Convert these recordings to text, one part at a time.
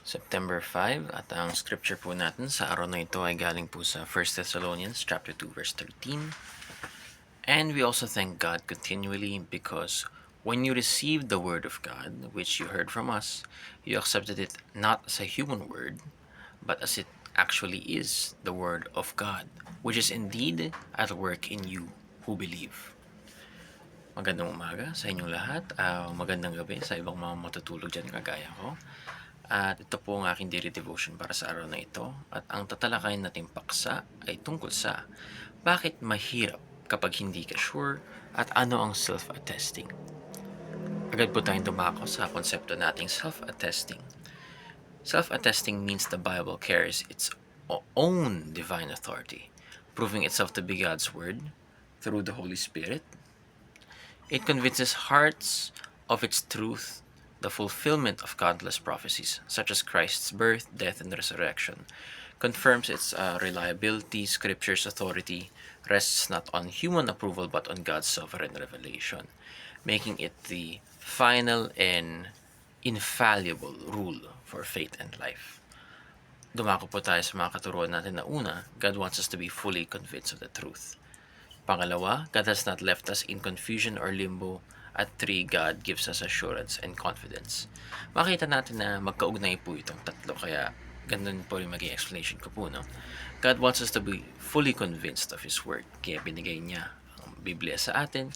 September 5 at ang scripture po natin sa araw na ito ay galing po sa 1 Thessalonians chapter 2 verse 13. And we also thank God continually because when you received the word of God, which you heard from us, you accepted it not as a human word, but as it actually is the word of God, which is indeed at work in you who believe. Magandang umaga sa inyong lahat. Magandang gabi sa ibang mga matutulog dyan kagaya ko. At ito po ang aking daily devotion para sa araw na ito. At ang tatalakayin nating paksa ay tungkol sa bakit mahirap kapag hindi ka sure at ano ang self-attesting. Agad po tayong dumako sa konsepto nating self-attesting. Self-attesting means the Bible carries its own divine authority, proving itself to be God's word through the Holy Spirit. It convinces hearts of its truth, the fulfillment of countless prophecies, such as Christ's birth, death, and resurrection, confirms its reliability. Scripture's authority rests not on human approval but on God's sovereign revelation, making it the final and infallible rule for faith and life. Dumako po tayo sa mga katuruan natin na una, God wants us to be fully convinced of the truth. Pangalawa, God has not left us in confusion or limbo. At 3, God gives us assurance and confidence. Makita natin na magkaugnay po itong tatlo, kaya ganun po yung maging explanation ko po, no? God wants us to be fully convinced of His Word, kaya binigay niya ang Biblia sa atin,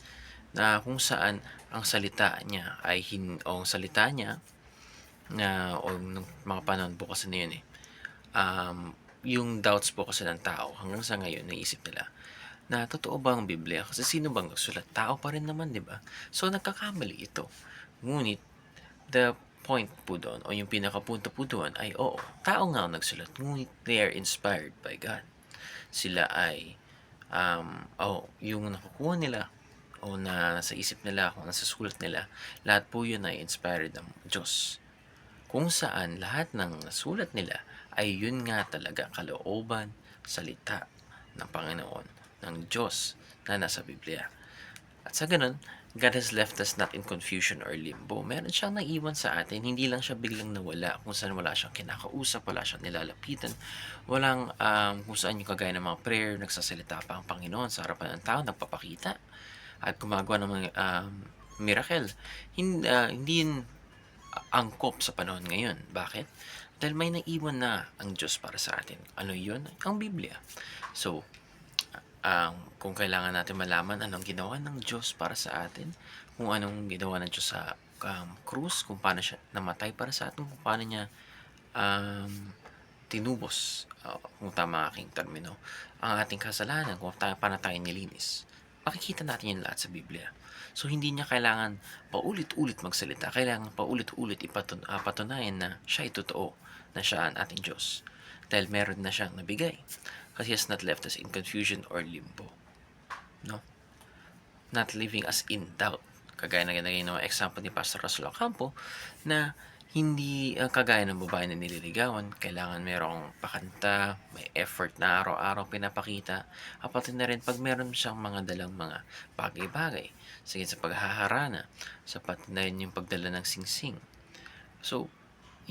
na kung saan ang salita niya ay ang salita niya na nung mga panahon po kasi na yun yung doubts po kasi ng tao hanggang sa ngayon naisip nila na totoo ba ang Biblia? Kasi sino bang nagsulat? Tao pa rin naman, di ba? So, nagkakamali ito. Ngunit, the point po doon, o yung pinakapunto po doon ay, oo, tao nga ang nagsulat. Ngunit, they are inspired by God. Sila ay, yung nakukuha nila, o na nasa isip nila, o nasa sulat nila, lahat po yun ay inspired ng Diyos. Kung saan lahat ng nasulat nila ay yun nga talaga kalooban, salita ng Panginoon, ng Diyos na nasa Biblia. At sa ganun, God has left us not in confusion or limbo. Meron siyang naiwan sa atin, hindi lang siya biglang nawala kung saan wala siyang kinakausap, wala siyang nilalapitan, walang kung saan yung kagaya ng mga prayer, nagsasalita pa ang Panginoon sa harapan ng tao, nagpapakita at gumagawa ng mga miracle. Hindi yun angkop sa panahon ngayon. Bakit? Dahil may naiwan na ang Diyos para sa atin. Ano yun? Ang Biblia. So, kung kailangan natin malaman anong ginawa ng Diyos para sa atin, kung anong ginawa ng Diyos sa krus, kung paano siya namatay para sa atin, kung paano niya tinubos, kung tama aking termino, ang ating kasalanan, kung paano tayo nilinis. Makikita natin yan lahat sa Biblia. So, hindi niya kailangan paulit-ulit magsalita. Kailangan paulit-ulit patunayan na siya ay totoo, na siya ang ating Diyos. Dahil meron na siyang nabigay. Kasi He has not left us in confusion or limbo. No? Not leaving us in doubt. Kagaya na ng example ni Pastor Russell Ocampo na hindi kagaya ng babae na nililigawan, kailangan merong pakanta, may effort na araw-araw pinapakita, pati na rin pag meron siyang mga dalang mga bagay-bagay, sige sa paghaharana, sapat na rin yung pagdala ng singsing. So,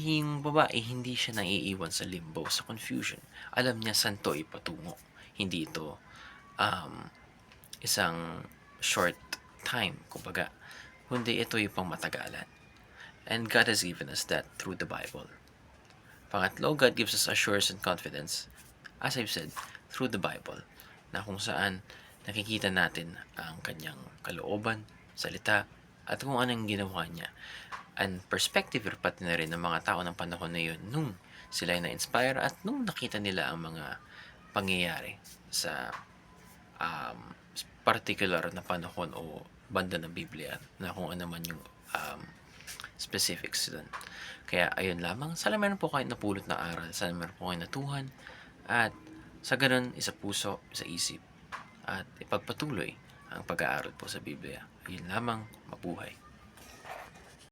yung babae, hindi siya naiiwan sa limbo, sa confusion. Alam niya saan to ipatungo. Hindi ito isang short time, kumbaga. Kundi ito yung pang matagalan. And God has given us that through the Bible. Pangatlo, God gives us assurance and confidence, as I've said, through the Bible, na kung saan nakikita natin ang kanyang kalooban, salita, at kung anong ginawa niya. And perspective pati na rin ng mga tao ng panahon na yun nung sila ay na-inspire at nung nakita nila ang mga pangyayari sa particular na panahon o banda ng Biblia na kung ano man yung specifics dun. Kaya ayun lamang, sana meron po kayo napulot na aral, sana meron po kayo natuhan at sa ganun, isa puso, isa isip at ipagpatuloy ang pag-aaral po sa Biblia. Ayun lamang, mabuhay.